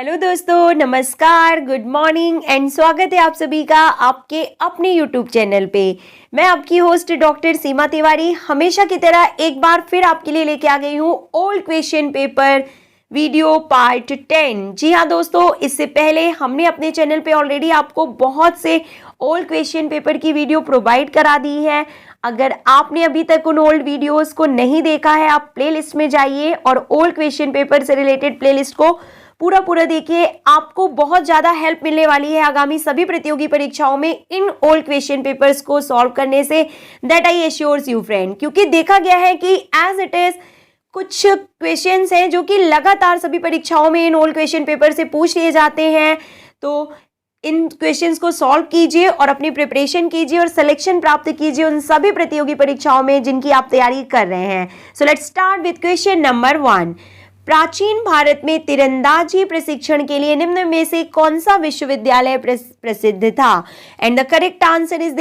Hello दोस्तों, नमस्कार, good morning and स्वागत है आप सभी का आपके अपने यूट्यूब चैनल पे। मैं आपकी होस्ट डॉक्टर सीमा तिवारी हमेशा की तरह एक बार फिर आपके लिए लेके आ गई हूँ old question paper video part 10। जी हाँ दोस्तों, इससे पहले हमने अपने चैनल पे ऑलरेडी आपको बहुत से ओल्ड क्वेश्चन पेपर की वीडियो प्रोवाइड करा दी है। अगर आपने अभी तक उन ओल्ड वीडियोस को नहीं देखा है, आप प्लेलिस्ट में जाइए और ओल्ड क्वेश्चन पेपर से रिलेटेड प्लेलिस्ट को पूरा देखिए। आपको बहुत ज्यादा हेल्प मिलने वाली है आगामी सभी प्रतियोगी परीक्षाओं में इन ओल्ड क्वेश्चन पेपर्स को सॉल्व करने से, that I assures you friend. क्योंकि देखा गया है कि एज इट इज कुछ क्वेश्चंस हैं जो कि लगातार सभी परीक्षाओं में इन ओल्ड क्वेश्चन पेपर से पूछ लिए जाते हैं। तो इन क्वेश्चंस को सॉल्व कीजिए और अपनी प्रिपरेशन कीजिए और सिलेक्शन प्राप्त कीजिए उन सभी प्रतियोगी परीक्षाओं में जिनकी आप तैयारी कर रहे हैं। So let's start with question number 1। प्राचीन भारत में तीरंदाजी प्रशिक्षण के लिए निम्न में से कौन सा विश्वविद्यालय प्रसिद्ध था? And the correct answer is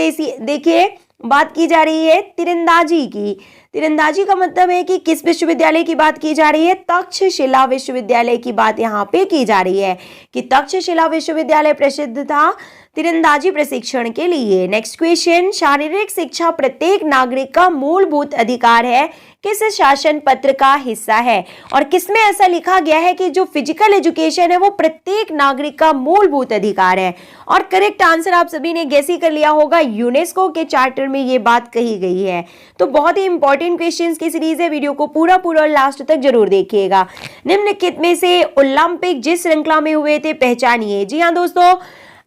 देखिए, बात की जा रही है तीरंदाजी की। तीरंदाजी का मतलब है कि किस विश्वविद्यालय की बात की जा रही है? तक्षशिला विश्वविद्यालय की बात यहाँ पे की जा रही है कि तक्षशिला विश्वविद्यालय प्रसिद्ध था तीरंदाजी प्रशिक्षण के लिए। नेक्स्ट क्वेश्चन, शारीरिक शिक्षा प्रत्येक नागरिक का मूलभूत अधिकार है, किस शासन पत्र का हिस्सा है? और किसमें ऐसा लिखा गया है कि जो फिजिकल एजुकेशन है वो प्रत्येक नागरिक का मूलभूत अधिकार है? और करेक्ट आंसर आप सभी ने गेस ही कर लिया होगा, यूनेस्को के चार्टर में ये बात कही गई है। तो बहुत ही इंपॉर्टेंट क्वेश्चंस की सीरीज है, वीडियो को पूरा लास्ट तक जरूर देखिएगा। निम्नलिखित में से ओलंपिक जिस श्रृंखला में हुए थे पहचानिए। जी हाँ दोस्तों,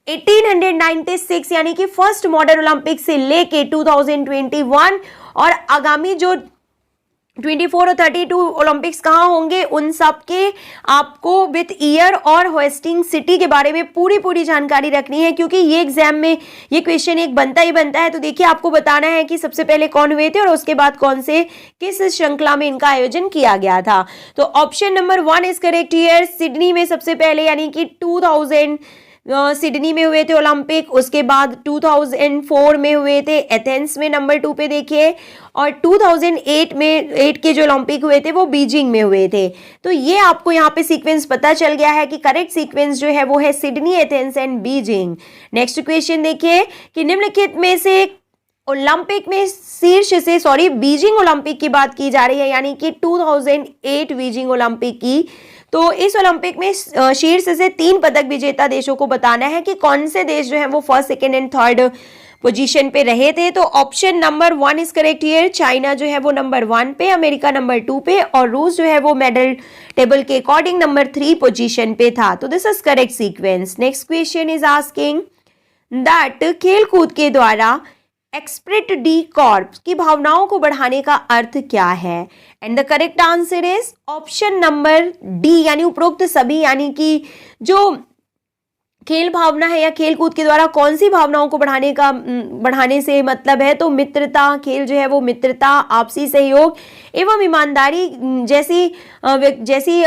1896 यानी कि फर्स्ट मॉडर्न ओलंपिक से लेके 2021 और आगामी जो 24 और 32 ओलंपिक्स कहाँ होंगे उन सब के आपको विथ ईयर और होस्टिंग सिटी के बारे में पूरी जानकारी रखनी है, क्योंकि ये एग्जाम में ये क्वेश्चन एक बनता ही बनता है। तो देखिए, आपको बताना है कि सबसे पहले कौन हुए थे और उसके बाद कौन से किस श्रृंखला में इनका आयोजन किया गया था। तो option number 1 is correct here. Sydney में सबसे पहले यानी कि 2000 सिडनी में हुए थे ओलंपिक, उसके बाद 2004 में हुए थे एथेंस में नंबर 2 पे देखिए, और 2008 के जो ओलंपिक हुए थे वो बीजिंग में हुए थे। तो ये आपको यहाँ पे सीक्वेंस पता चल गया है कि करेक्ट सीक्वेंस जो है वो है Sydney, Athens and Beijing. Next question देखिए कि निम्नलिखित में से ओलंपिक में बीजिंग ओलंपिक की बात की जा रही है, यानी कि 2008 बीजिंग ओलंपिक की। तो इस ओलंपिक में शीर्ष से 3 पदक विजेता देशों को बताना है कि कौन से देश जो है वो first, second and third position पे रहे थे। तो option number 1 is correct here. China जो है वो नंबर 1 पे, अमेरिका नंबर 2 पे और रूस जो है वो मेडल टेबल के अकॉर्डिंग नंबर 3 पोजीशन पे था। तो this is correct sequence. Next question is asking that खेल कूद के द्वारा एक्सप्रेट डी कॉर्प्स की भावनाओं को बढ़ाने का अर्थ क्या है? And the correct answer is option number D, यानी उपरोक्त सभी, यानी कि जो खेल भावना है या खेल कूद के द्वारा कौन सी भावनाओं को बढ़ाने से मतलब है, तो मित्रता, खेल जो है वो मित्रता, आपसी सहयोग एवं ईमानदारी जैसी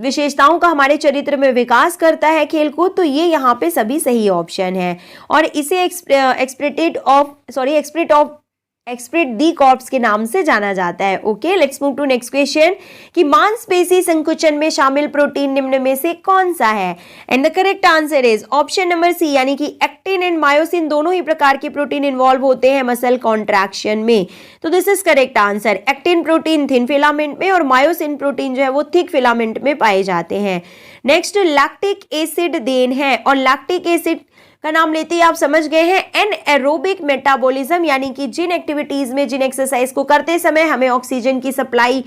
विशेषताओं का हमारे चरित्र में विकास करता है खेल कूद। तो ये यहाँ पे सभी सही ऑप्शन है और इसे एक्सप्रेट दी कॉर्प्स के नाम से जाना जाता है। Okay, let's move to next question कि मांसपेशी संकुचन में शामिल प्रोटीन निम्न में से कौन सा है? And the correct answer is option number C, यानी कि एक्टिन एंड मायोसिन दोनों ही प्रकार के प्रोटीन इन्वॉल्व होते हैं मसल कॉन्ट्रैक्शन में। तो this is correct answer. Actin protein thin filament में और मायोसिन प्रोटीन जो है वो थिक फिलामेंट में पाए जाते हैं। नेक्स्ट लैक्टिक एसिड देन है और लैक्टिक एसिड का नाम लेते ही आप समझ गए हैं एनएरोबिक मेटाबॉलिज्म, यानी कि जिन एक्टिविटीज में, जिन एक्सरसाइज को करते समय हमें ऑक्सीजन की सप्लाई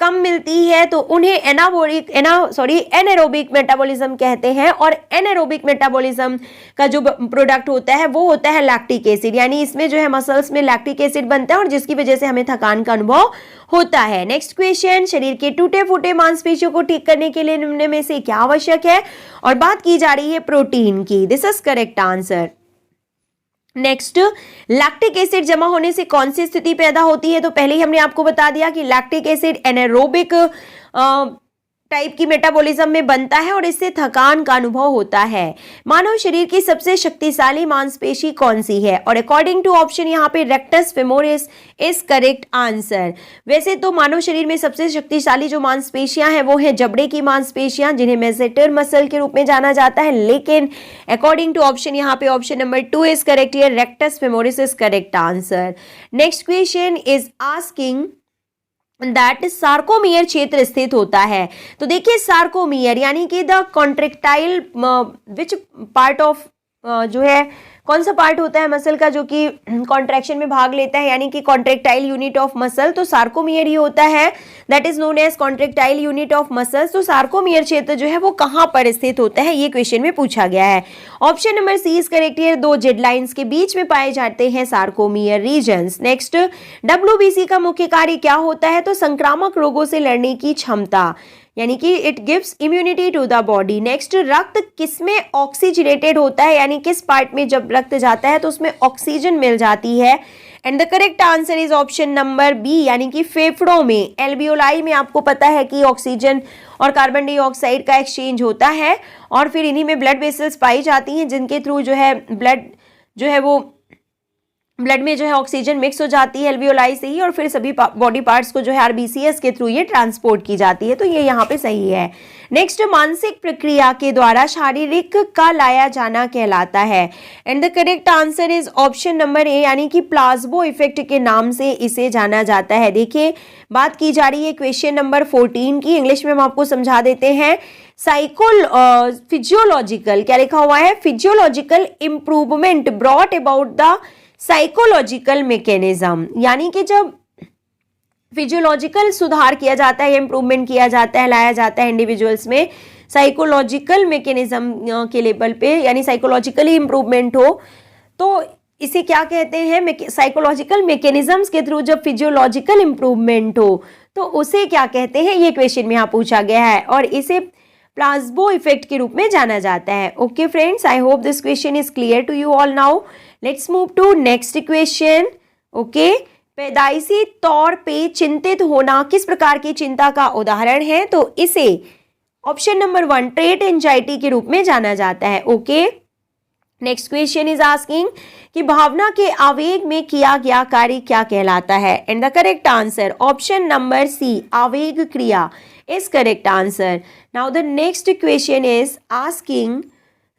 कम मिलती है तो उन्हें एनारोबिक मेटाबॉलिज्म कहते हैं। और एनारोबिक मेटाबॉलिज्म का जो प्रोडक्ट होता है वो होता है लैक्टिक एसिड, यानी इसमें जो है मसल्स में लैक्टिक एसिड बनता है और जिसकी वजह से हमें थकान का अनुभव होता है। नेक्स्ट क्वेश्चन, शरीर के टूटे फूटे मांसपेशियों को ठीक करने के लिए निम्न में से क्या आवश्यक है? और बात की जा रही है प्रोटीन की। This is correct answer. Next, lactic acid जमा होने से कौन सी स्थिति पैदा होती है? तो पहले ही हमने आपको बता दिया कि लैक्टिक एसिड एनारोबिक टाइप की मेटाबॉलिज्म में बनता है और इससे थकान का अनुभव होता है। मानव शरीर की सबसे शक्तिशाली मांसपेशी कौन सी है? और अकॉर्डिंग टू ऑप्शन यहाँ पे rectus femoris is correct answer. वैसे तो मानव शरीर में सबसे शक्तिशाली जो मांसपेशियां हैं वो है जबड़े की मांसपेशियां, जिन्हें मेसेटर मसल के रूप में जाना जाता है, लेकिन अकॉर्डिंग टू ऑप्शन यहाँ पे option number 2 is correct here, rectus femoris is correct answer. Next question is asking that sarcomere क्षेत्र स्थित होता है। तो देखिए सार्कोमियर यानी कि the contractile which part of जो है कौन सा पार्ट होता है मसल का जो कि कॉन्ट्रैक्शन में भाग लेता है, यानी कि कॉन्ट्रेक्टाइल यूनिट ऑफ मसल, तो सार्कोमियर ही होता है, that is known as contractile unit of muscles. तो सार्कोमियर क्षेत्र जो है वो कहां पर स्थित होता है, ये क्वेश्चन में पूछा गया है। Option number C is correct here, दो जेड लाइंस के बीच में पाए जाते हैं सार्कोमियर रीजन्स। नेक्स्ट, डब्ल्यूबीसी का मुख्य कार्य क्या होता है? तो संक्रामक रोगों से लड़ने की क्षमता, यानी कि it gives immunity to the body. Next, रक्त किसमें ऑक्सीजनेटेड होता है, यानी किस पार्ट में जब रक्त जाता है तो उसमें ऑक्सीजन मिल जाती है? And the correct answer is option number B, यानी कि फेफड़ों में, एल्वियोलाई में। आपको पता है कि ऑक्सीजन और कार्बन डाइऑक्साइड का एक्सचेंज होता है और फिर इन्हीं में ब्लड वेसल्स पाई जाती हैं, जिनके थ्रू जो है ब्लड में जो है ऑक्सीजन मिक्स हो जाती है एल्वियोलाई से ही, और फिर सभी बॉडी पार्ट्स को जो है आरबीसीएस के थ्रू ये ट्रांसपोर्ट की जाती है। तो ये यहाँ पे सही है। नेक्स्ट, मानसिक प्रक्रिया के द्वारा शारीरिक का लाया जाना कहलाता है। And the correct answer is option number ए, यानी कि प्लाज्बो इफेक्ट के नाम से इसे जाना जाता है। देखिए बात की जा रही है क्वेश्चन नंबर 14 की, इंग्लिश में हम आपको समझा देते हैं। फिजियोलॉजिकल, क्या लिखा हुआ है? Physiological improvement brought about the psychological mechanism, यानी कि जब फिजियोलॉजिकल सुधार किया जाता है, इंप्रूवमेंट किया जाता है, लाया जाता है इंडिविजुअल्स में साइकोलॉजिकल मैकेनिज्म के लेवल पे, यानी साइकोलॉजिकली इंप्रूवमेंट हो, तो इसे क्या कहते हैं? साइकोलॉजिकल मैकेनिज्म्स के थ्रू जब फिजियोलॉजिकल इंप्रूवमेंट हो तो उसे क्या कहते हैं? ये क्वेश्चन में यहाँ पूछा गया है और इसे प्लाज्बो इफेक्ट के रूप में जाना जाता है। Okay friends, I hope this question is clear to you all now. Let's move to next question. Okay, पैदाइशी तौर पे चिंतित होना किस प्रकार की चिंता का उदाहरण है? तो इसे ऑप्शन नंबर 1 ट्रेट एंजाइटी के रूप में जाना जाता है। Okay, next question is asking कि भावना के आवेग में किया गया कार्य क्या कहलाता है? And the correct answer option number C, आवेग क्रिया is correct answer. Now the next question is asking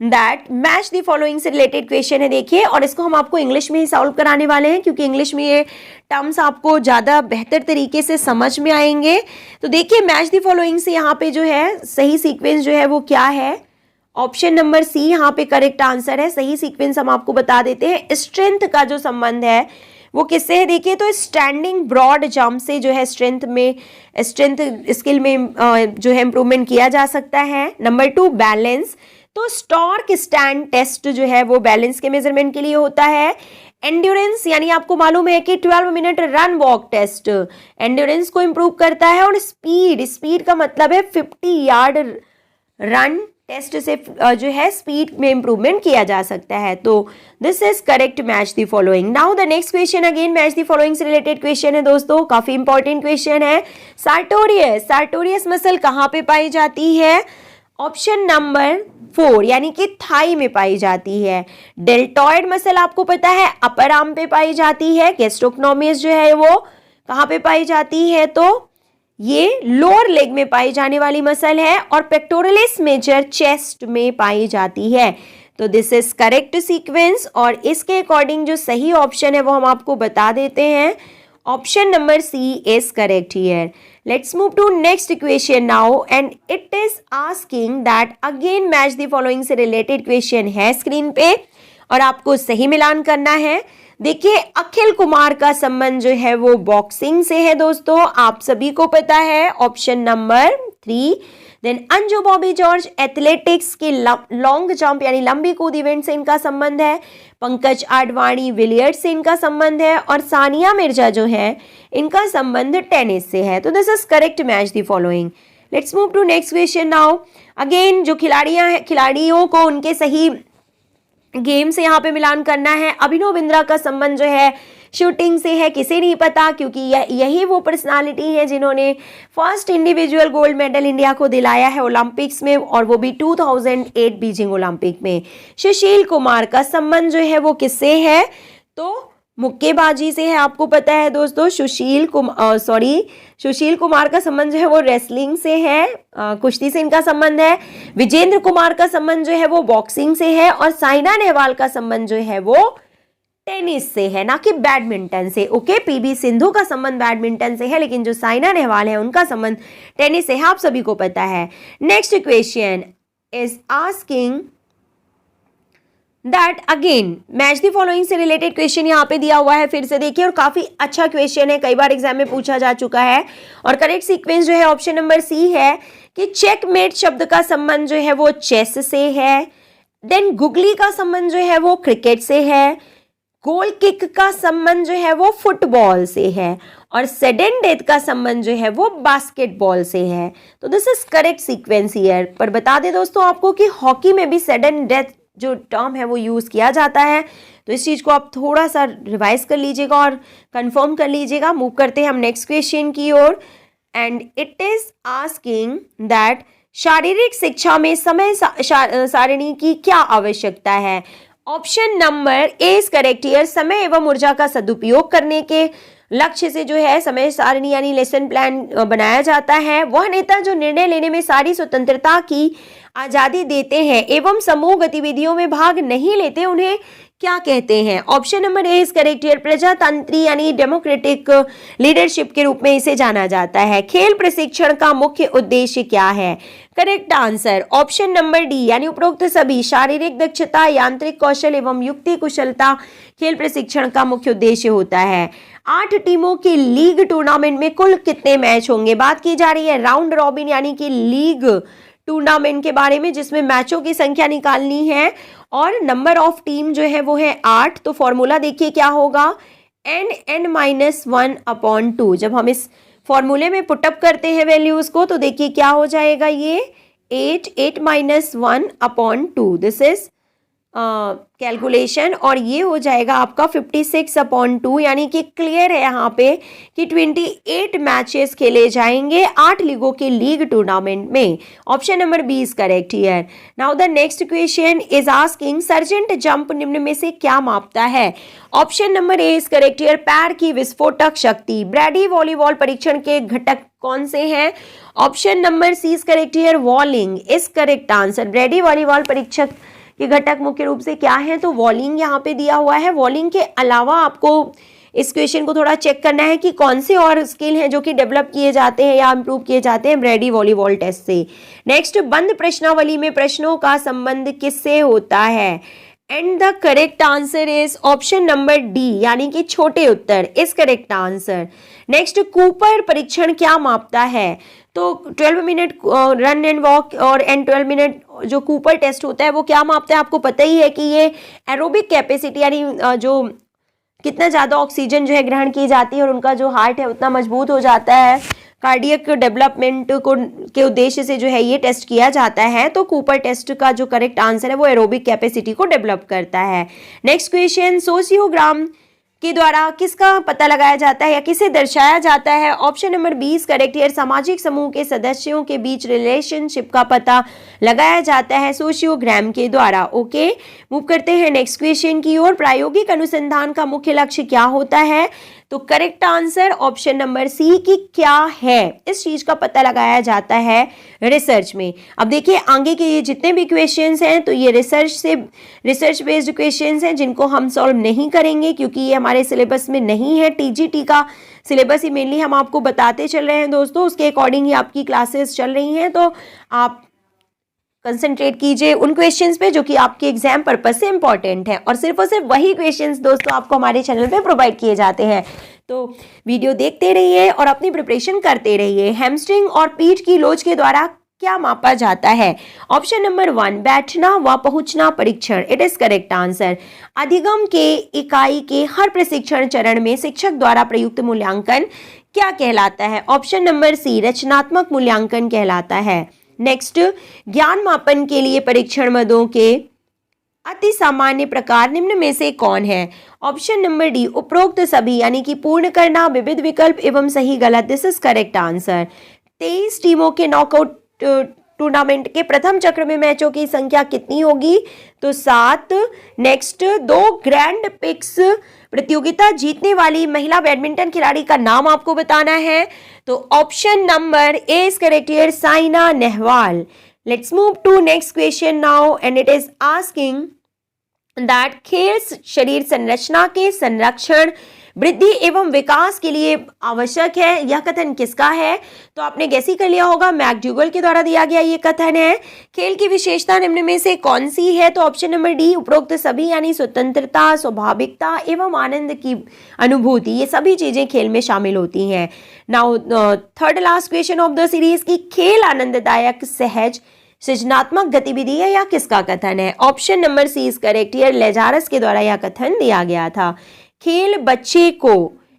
that match the following से रिलेटेड क्वेश्चन है। देखिए, और इसको हम आपको इंग्लिश में ही सॉल्व कराने वाले हैं, क्योंकि इंग्लिश में ये टर्म्स आपको ज़्यादा बेहतर तरीके से समझ में आएंगे। तो देखिए मैच द फॉलोइंग से यहाँ पे जो है सही सीक्वेंस जो है वो क्या है? ऑप्शन नंबर सी यहाँ पे करेक्ट आंसर है। सही सीक्वेंस हम आपको बता देते हैं। स्ट्रेंथ का जो संबंध है वो किससे है? देखिए, तो स्टैंडिंग ब्रॉड जंप से जो है स्ट्रेंथ स्किल में जो है इंप्रूवमेंट किया जा सकता है। नंबर 2 बैलेंस, तो स्टॉर्क स्टैंड टेस्ट जो है वो बैलेंस के मेजरमेंट के लिए होता है। एंड्योरेंस, यानी आपको मालूम है कि 12 minute run walk test endurance को इंप्रूव करता है। और स्पीड का मतलब है 50 यार्ड रन टेस्ट से जो है स्पीड में इंप्रूवमेंट किया जा सकता है। तो this is correct match the following. Now the next question again match the following से रिलेटेड क्वेश्चन है दोस्तों, काफी इंपॉर्टेंट क्वेश्चन है। सार्टोरियस मसल कहाँ पे पाई जाती है? ऑप्शन नंबर 4, यानी कि थाई में पाई जाती है। डेल्टॉइड मसल आपको पता है अपर आर्म पे पाई जाती है। गैस्ट्रोक्नोमियस जो है वो कहाँ पे पाई जाती है? तो ये लोअर लेग में पाई जाने वाली मसल है। और पेक्टोरलिस मेजर चेस्ट में पाई जाती है। तो दिस इज करेक्ट सीक्वेंस, और इसके अकॉर्डिंग जो सही ऑप्शन है वो हम आपको बता देते हैं। Option number C is correct here. Let's move to next question now, and it is asking that again match the following से related question है स्क्रीन पे, और आपको सही मिलान करना है। देखिए, अखिल कुमार का संबंध जो है वो बॉक्सिंग से है दोस्तों, आप सभी को पता है। Option number 3। Then Anju Bobby George athletics के लॉन्ग जंप यानी लंबी कूद इवेंट से इनका संबंध है। पंकज आडवाणी विलियर्ड्स से इनका संबंध है। और सानिया मिर्जा जो है इनका संबंध टेनिस से है। तो this is correct match the following. Let's move to next question now. Again जो खिलाड़ियों को उनके सही गेम से यहाँ पे मिलान करना है। अभिनव बिंद्रा का संबंध जो है शूटिंग से है, किसे नहीं पता, क्योंकि यही वो पर्सनालिटी है जिन्होंने first individual gold medal India को दिलाया है ओलंपिक्स में, और वो भी 2008 बीजिंग ओलंपिक में। सुशील कुमार का संबंध जो है वो किससे है, तो मुक्केबाजी से है, आपको पता है दोस्तों। सुशील कुमार का संबंध जो है वो रेसलिंग से है, कुश्ती से इनका संबंध है। विजेंद्र कुमार का संबंध जो है वो बॉक्सिंग से है, और साइना नेहवाल का संबंध जो है वो टेनिस से है, ना कि बैडमिंटन से। ओके, पीवी सिंधु का संबंध बैडमिंटन से है, लेकिन जो साइना नेहवाल है उनका संबंध टेनिस से है, आप सभी को पता है। Next question is asking that again match the following से रिलेटेड क्वेश्चन यहाँ पे दिया हुआ है, फिर से देखिए, और काफी अच्छा क्वेश्चन है, कई बार एग्जाम में पूछा जा चुका है। और करेक्ट सीक्वेंस जो है ऑप्शन नंबर सी है कि चेकमेट शब्द का संबंध जो है वो चेस से है, देन गुगली का संबंध जो है वो क्रिकेट से है, गोल किक का संबंध जो है वो फुटबॉल से है, और सडन डेथ का संबंध जो है वो बास्केटबॉल से है। तो this is correct sequence here. पर बता दें दोस्तों आपको कि हॉकी में भी सडन डेथ जो टर्म है वो यूज किया जाता है, तो इस चीज को आप थोड़ा सा रिवाइज कर लीजिएगा और कंफर्म कर लीजिएगा। मूव करते हैं हम नेक्स्ट क्वेश्चन की ओर, and it is asking that शारीरिक शिक्षा में समय सारिणी की क्या आवश्यकता है। Option number A is correct here. समय एवं ऊर्जा का सदुपयोग करने के लक्ष्य से जो है समय सारिणी यानी लेसन प्लान बनाया जाता है। वह नेता जो निर्णय लेने में सारी स्वतंत्रता की आजादी देते हैं एवं समूह गतिविधियों में भाग नहीं लेते, उन्हें क्या कहते हैं। Option number A is correct here. प्रजातंत्री यानी डेमोक्रेटिक लीडरशिप के रूप में इसे जाना जाता है। खेल प्रशिक्षण का मुख्य उद्देश्य क्या है। Correct answer option number D यानी उपरोक्त सभी शारीरिक दक्षता, यांत्रिक कौशल एवं युक्ति कुशलता खेल प्रशिक्षण का मुख्य उद्देश्य होता है। 8 टीमों की लीग टूर्नामेंट में कुल कितने मैच होंगे। बात की जा रही है राउंड रॉबिन यानी कि लीग टूर्नामेंट के बारे में, जिसमें मैचों की संख्या निकालनी है, और नंबर ऑफ टीम जो है वो है 8। तो फॉर्मूला देखिए क्या होगा, n(n-1/2)। जब हम इस फॉर्मूले में पुटअप करते हैं वैल्यूज को, तो देखिए क्या हो जाएगा, ये 8(1/2)। दिस इज कैलकुलेशन, और ये हो जाएगा आपका 56/2, यानी कि क्लियर है यहाँ पे कि 28 मैचेस खेले जाएंगे 8 लीगों के लीग टूर्नामेंट में। Option number B is correct here. Now the next question is asking Sargent jump निम्न में से क्या मापता है। Option number A is correct here. पैर की विस्फोटक शक्ति। ब्रैडी वॉलीबॉल परीक्षण के घटक कौन से हैं। Option number C is correct here. Walling is correct answer. Brady volleyball परीक्षक के घटक मुख्य रूप से क्या है, तो वॉलिंग यहाँ पे दिया हुआ है। वॉलिंग के अलावा आपको इस क्वेश्चन को थोड़ा चेक करना है कि कौन से और स्किल हैं जो कि डेवलप किए जाते हैं या इंप्रूव किए जाते हैं ब्रैडी वॉलीबॉल टेस्ट से। नेक्स्ट, बंद प्रश्नावली में प्रश्नों का संबंध किससे होता है। And the correct answer is option number D यानी कि छोटे उत्तर is correct answer. Next, Cooper परीक्षण क्या मापता है, तो 12 मिनट रन एंड वॉक और 12 मिनट जो कूपर टेस्ट होता है वो क्या मापता है। आपको पता ही है कि ये एरोबिक कैपेसिटी यानी जो कितना ज़्यादा ऑक्सीजन जो है ग्रहण की जाती है और उनका जो हार्ट है उतना मजबूत हो जाता है, कार्डियक डेवलपमेंट को के उद्देश्य से जो है ये टेस्ट किया जाता है। तो कूपर टेस्ट का जो करेक्ट आंसर है वो एरोबिक कैपेसिटी को डेवलप करता है। नेक्स्ट क्वेश्चन, सोशियोग्राम के द्वारा किसका पता लगाया जाता है या किसे दर्शाया जाता है। Option number 20 correct here. सामाजिक समूह के सदस्यों के बीच रिलेशनशिप का पता लगाया जाता है सोशियोग्राम के द्वारा। ओके, मूव करते हैं नेक्स्ट क्वेश्चन की ओर। प्रायोगिक अनुसंधान का मुख्य लक्ष्य क्या होता है, तो correct answer option number C की क्या है, इस चीज का पता लगाया जाता है रिसर्च में। अब देखिए आगे के ये जितने भी क्वेश्चंस हैं तो ये रिसर्च बेस्ड क्वेश्चंस हैं जिनको हम सॉल्व नहीं करेंगे क्योंकि ये हमारे सिलेबस में नहीं है। टीजीटी का सिलेबस ही मेनली हम आपको बताते चल रहे हैं दोस्तों, उसके अकॉर्डिंग ही आपकी क्लासेस चल रही हैं, तो आप कंसंट्रेट कीजिए उन क्वेश्चंस पे जो कि आपके एग्जाम पर्पस से इंपॉर्टेंट है। और सिर्फ वही क्वेश्चंस दोस्तों आपको हमारे चैनल पे प्रोवाइड किए जाते हैं, तो वीडियो देखते रहिए और अपनी प्रिपरेशन करते रहिए। हैमस्ट्रिंग और पीठ की लोच के द्वारा क्या मापा जाता है। ऑप्शन नंबर 1 बैठना व पहुंचना परीक्षण, इट इज करेक्ट आंसर। अधिगम के इकाई के हर प्रशिक्षण चरण में शिक्षक द्वारा प्रयुक्त मूल्यांकन क्या कहलाता है। ऑप्शन नंबर सी रचनात्मक मूल्यांकन कहलाता है। नेक्स्ट, ज्ञान मापन के लिए परीक्षण मदों के अति सामान्य प्रकार निम्न में से कौन है? ऑप्शन नंबर डी उपरोक्त सभी, यानी कि पूर्ण करना, विविध विकल्प एवं सही गलत। This is correct answer. 23 टीमों के नॉकआउट टूर्नामेंट के प्रथम चक्र में मैचों की संख्या कितनी होगी? तो 7। नेक्स्ट, 2 ग्रैंड पिक्स प्रतियोगिता जीतने वाली महिला बैडमिंटन खिलाड़ी का नाम आपको बताना है। तो option number A is correct here, Saina Nehwal. Let's move to next question now and it is asking that खेल शरीर संरचना के संरक्षण, वृद्धि एवं विकास के लिए आवश्यक है। यह कथन किसका है? तो आपने गैस ही कर लिया होगा, मैकडूगल के द्वारा दिया गया ये कथन है। खेल की विशेषता निम्न में से कौन सी है? तो ऑप्शन नंबर डी उपरोक्त सभी, यानी स्वतंत्रता, स्वाभाविकता एवं आनंद की अनुभूति, ये सभी चीजें खेल में शामिल होती हैं। Now third last question of the series की खेल आनंददायक, सहज, सृजनात्मक गतिविधि है या किसका कथन है? Option number C is correct here, Lazarus के द्वारा यह कथन दिया गया था। खेल बच्चे को,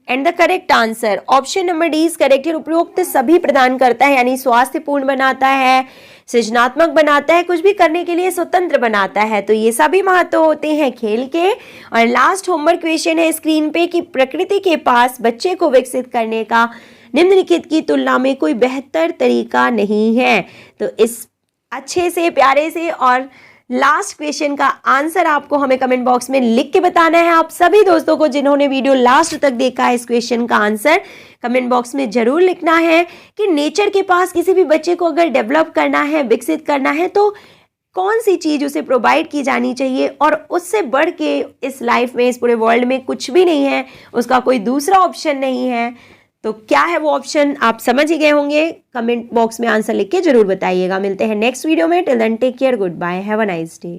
and the correct answer option number D is correct here, उपरोक्त सभी प्रदान करता है, यानी स्वास्थ्यपूर्ण बनाता है, सृजनात्मक बनाता है, कुछ भी करने के लिए स्वतंत्र बनाता है। तो ये सभी महत्व होते हैं खेल के। और लास्ट होमवर्क क्वेश्चन है स्क्रीन पे कि प्रकृति के पास बच्चे को विकसित करने का निम्नलिखित की तुलना में कोई बेहतर तरीका नहीं है। तो इस अच्छे से, प्यारे से और लास्ट क्वेश्चन का आंसर आपको हमें कमेंट बॉक्स में लिख के बताना है। आप सभी दोस्तों को जिन्होंने वीडियो लास्ट तक देखा है, इस क्वेश्चन का आंसर कमेंट बॉक्स में जरूर लिखना है कि नेचर के पास किसी भी बच्चे को अगर डेवलप करना है, विकसित करना है, तो कौन सी चीज उसे प्रोवाइड की जानी चाहिए, और उससे बढ़ के इस लाइफ में, इस पूरे वर्ल्ड में कुछ भी नहीं है, उसका कोई दूसरा ऑप्शन नहीं है। तो क्या है वो ऑप्शन, आप समझ ही गए होंगे। कमेंट बॉक्स में आंसर लिख के जरूर बताइएगा। मिलते हैं नेक्स्ट वीडियो में। Till then take care, goodbye, have a nice day.